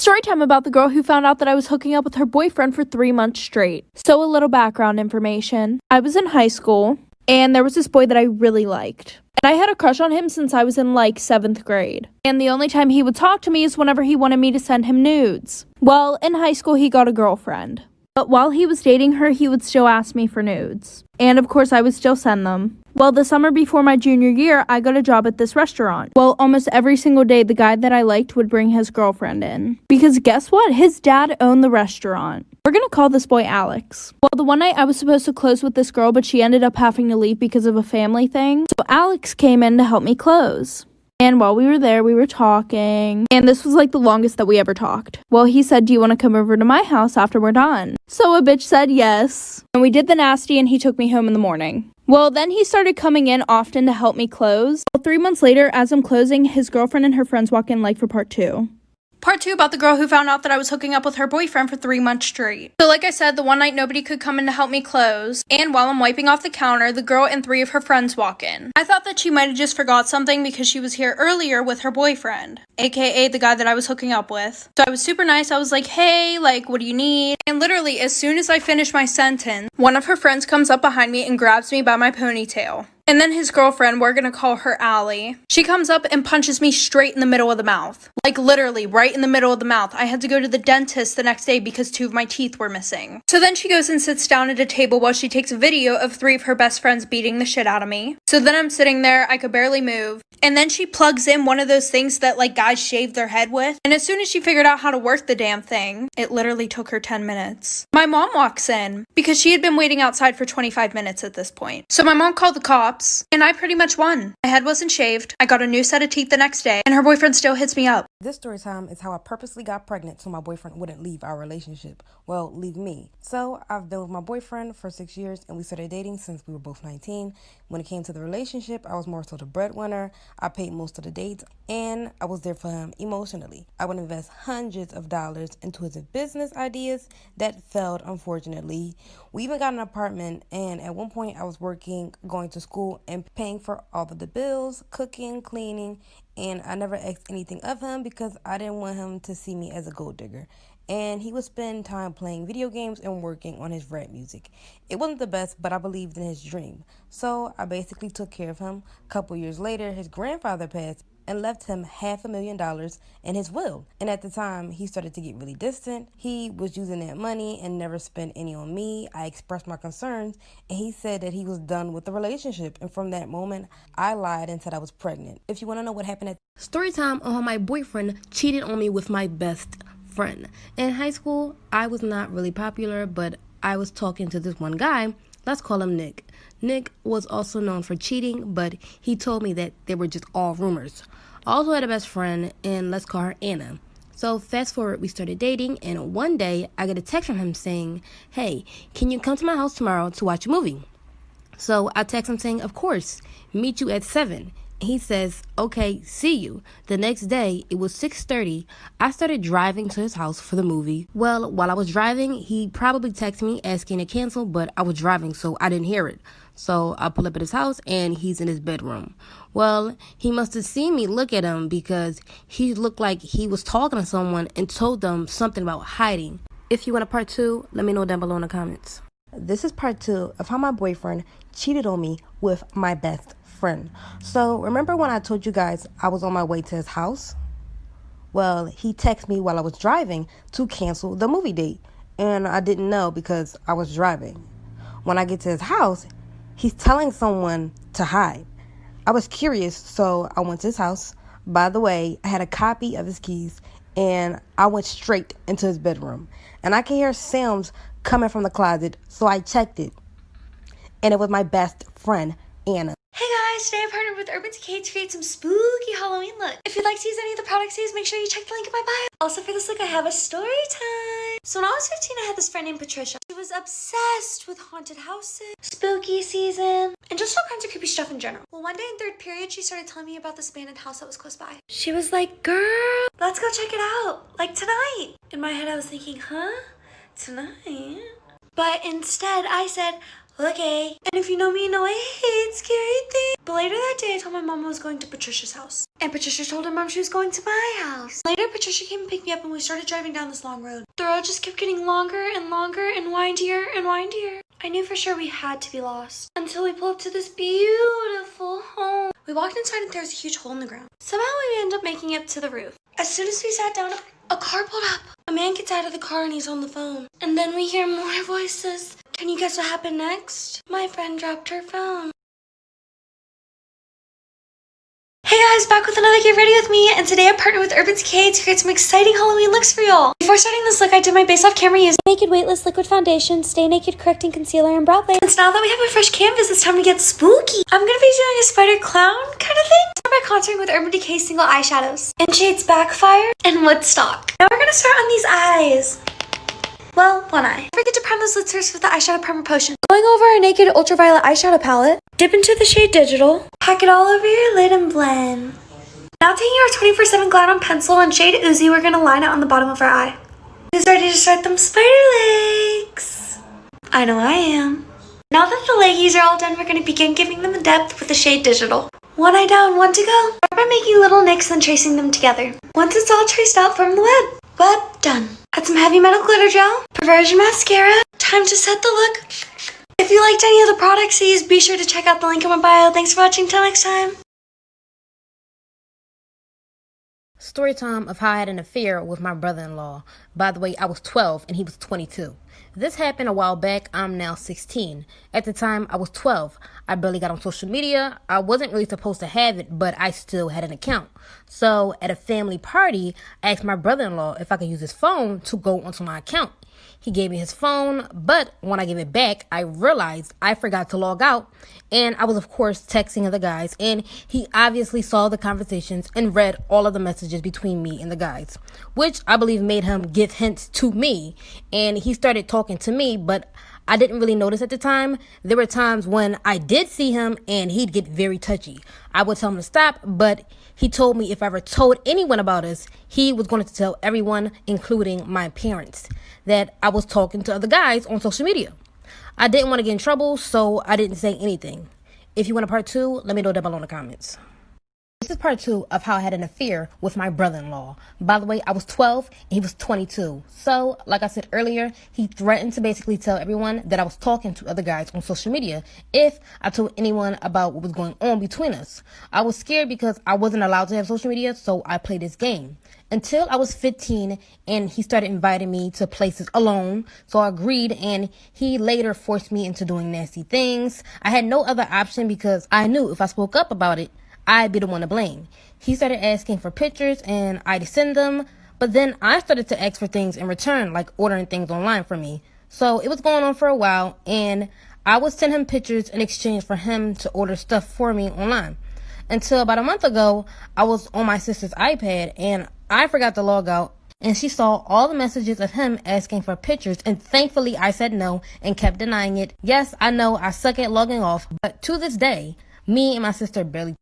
Story time about the girl who found out that I was hooking up with her boyfriend for 3 months straight. So a little background information. I was in high school, and there was this boy that I really liked. And I had a crush on him since I was in 7th grade. And the only time he would talk to me is whenever he wanted me to send him nudes. Well, in high school, he got a girlfriend. But while he was dating her, he would still ask me for nudes. And of course, I would still send them. Well, the summer before my junior year, I got a job at this restaurant. Well, almost every single day, the guy that I liked would bring his girlfriend in. Because guess what? His dad owned the restaurant. We're gonna call this boy Alex. Well, the one night I was supposed to close with this girl, but she ended up having to leave because of a family thing. So Alex came in to help me close. And while we were there, we were talking. And this was the longest that we ever talked. Well, he said, "Do you want to come over to my house after we're done?" So a bitch said yes. And we did the nasty and he took me home in the morning. Well, then he started coming in often to help me close. Well, 3 months later, as I'm closing, his girlfriend and her friends walk in for part 2. Part 2 about the girl who found out that I was hooking up with her boyfriend for 3 months straight. So like I said, the one night nobody could come in to help me close. And while I'm wiping off the counter, the girl and 3 of her friends walk in. I thought that she might have just forgot something because she was here earlier with her boyfriend, aka the guy that I was hooking up with. So I was super nice. I was like, "Hey, what do you need?" And literally, as soon as I finished my sentence, one of her friends comes up behind me and grabs me by my ponytail. And then his girlfriend, we're gonna call her Allie, she comes up and punches me straight in the middle of the mouth. Literally, right in the middle of the mouth. I had to go to the dentist the next day because 2 of my teeth were missing. So then she goes and sits down at a table while she takes a video of 3 of her best friends beating the shit out of me. So then I'm sitting there, I could barely move. And then she plugs in one of those things that guys shave their head with. And as soon as she figured out how to work the damn thing, it literally took her 10 minutes. My mom walks in because she had been waiting outside for 25 minutes at this point. So my mom called the cops and I pretty much won. My head wasn't shaved. I got a new set of teeth the next day and her boyfriend still hits me up. This story time is how I purposely got pregnant so my boyfriend wouldn't leave our relationship. Well, leave me. So I've been with my boyfriend for 6 years and we started dating since we were both 19. When it came to the relationship, I was more so the breadwinner. I paid most of the dates and I was there for him emotionally. I would invest hundreds of dollars into his business ideas that failed, unfortunately. We even got an apartment and at one point I was working, going to school and paying for all of the bills, cooking, cleaning, and I never asked anything of him because I didn't want him to see me as a gold digger. And he would spend time playing video games and working on his rap music. It wasn't the best, but I believed in his dream. So I basically took care of him. A couple years later, his grandfather passed and left him $500,000 in his will. And at the time, he started to get really distant. He was using that money and never spent any on me. I expressed my concerns, and he said that he was done with the relationship. And from that moment, I lied and said I was pregnant. If you want to know what happened Story time on how my boyfriend cheated on me with my best friend. In high school, I was not really popular, but I was talking to this one guy. Let's call him Nick. Nick was also known for cheating, but he told me that they were just all rumors. I also had a best friend, and let's call her Anna. So fast forward, we started dating, and one day I get a text from him saying, "Hey, can you come to my house tomorrow to watch a movie?" So I text him saying, "Of course, meet you at 7." He says, "Okay, see you." The next day, it was 6:30. I started driving to his house for the movie. Well, while I was driving, he probably texted me asking to cancel, but I was driving, so I didn't hear it. So I pull up at his house, and he's in his bedroom. Well, he must have seen me look at him because he looked like he was talking to someone and told them something about hiding. If you want a part 2, let me know down below in the comments. This is part 2 of how my boyfriend cheated on me with my best friend. So remember when I told you guys I was on my way to his house? Well, he texted me while I was driving to cancel the movie date, and I didn't know because I was driving. When I get to his house, he's telling someone to hide. I was curious, so I went to his house. By the way, I had a copy of his keys, and I went straight into his bedroom. And I could hear sounds coming from the closet, so I checked it. And it was my best friend, Anna. Hey guys, today I partnered with Urban Decay to create some spooky Halloween look. If you'd like to use any of the products I use, make sure you check the link in my bio. Also for this look, I have a story time. So when I was 15, I had this friend named Patricia. She was obsessed with haunted houses, spooky season, and just all kinds of creepy stuff in general. Well, one day in 3rd period, she started telling me about this abandoned house that was close by. She was like, "Girl, let's go check it out, tonight." In my head, I was thinking, huh? Tonight? But instead, I said, Okay. And if you know me, you know I hate scary things. But later that day, I told my mom I was going to Patricia's house. And Patricia told her mom she was going to my house. Later, Patricia came and picked me up and we started driving down this long road. The road just kept getting longer and longer and windier and windier. I knew for sure we had to be lost until we pulled up to this beautiful home. We walked inside and there was a huge hole in the ground. Somehow we ended up making it to the roof. As soon as we sat down, a car pulled up. A man gets out of the car and he's on the phone. And then we hear more voices. Can you guess what happened next? My friend dropped her phone. Hey guys, back with another Get Ready With Me, and today I partnered with Urban Decay to create some exciting Halloween looks for y'all. Before starting this look, I did my base off camera using Naked Weightless Liquid Foundation, Stay Naked Correcting Concealer, and Brow Base. And now that we have a fresh canvas, it's time to get spooky. I'm gonna be doing a spider clown kind of thing. Start by contouring with Urban Decay single eyeshadows in shades Backfire and Woodstock. Now we're gonna start on these eyes. Well, one eye. Don't forget to prime those lids first with the eyeshadow primer potion. Going over our Naked Ultraviolet eyeshadow palette, dip into the shade Digital, pack it all over your lid and blend. Now taking our 24/7 Glide On pencil and shade Oozy, we're going to line it on the bottom of our eye. Who's ready to start them spider legs? I know I am. Now that the leggies are all done, we're going to begin giving them a depth with the shade Digital. One eye down, one to go. Start by making little nicks and tracing them together. Once it's all traced out, form the web. Web done. Add some heavy metal glitter gel, Perversion mascara. Time to set the look. If you liked any of the products I used, be sure to check out the link in my bio. Thanks for watching. Till next time. Story time of how I had an affair with my brother-in-law. By the way, I was 12 and he was 22. This happened a while back. I'm now 16. At the time, I was 12. I barely got on social media. I wasn't really supposed to have it, but I still had an account. So at a family party, I asked my brother-in-law if I could use his phone to go onto my account. He gave me his phone, but when I gave it back, I realized I forgot to log out. And I was, of course, texting other guys. And he obviously saw the conversations and read all of the messages between me and the guys, which I believe made him give hints to me. And he started talking to me, but I didn't really notice at the time. There were times when I did see him and he'd get very touchy. I would tell him to stop, but he told me if I ever told anyone about us, he was going to tell everyone, including my parents, that I was talking to other guys on social media. I didn't want to get in trouble, so I didn't say anything. If you want a part 2, let me know down below in the comments. This is part 2 of how I had an affair with my brother-in-law. By the way, I was 12 and he was 22. So, like I said earlier, he threatened to basically tell everyone that I was talking to other guys on social media if I told anyone about what was going on between us. I was scared because I wasn't allowed to have social media, so I played this game. Until I was 15 and he started inviting me to places alone. So I agreed and he later forced me into doing nasty things. I had no other option because I knew if I spoke up about it, I'd be the one to blame. He started asking for pictures and I'd send them, but then I started to ask for things in return, like ordering things online for me. So it was going on for a while and I would send him pictures in exchange for him to order stuff for me online. Until about a month ago, I was on my sister's iPad and I forgot to log out and she saw all the messages of him asking for pictures, and thankfully I said no and kept denying it. Yes, I know I suck at logging off, but to this day, me and my sister barely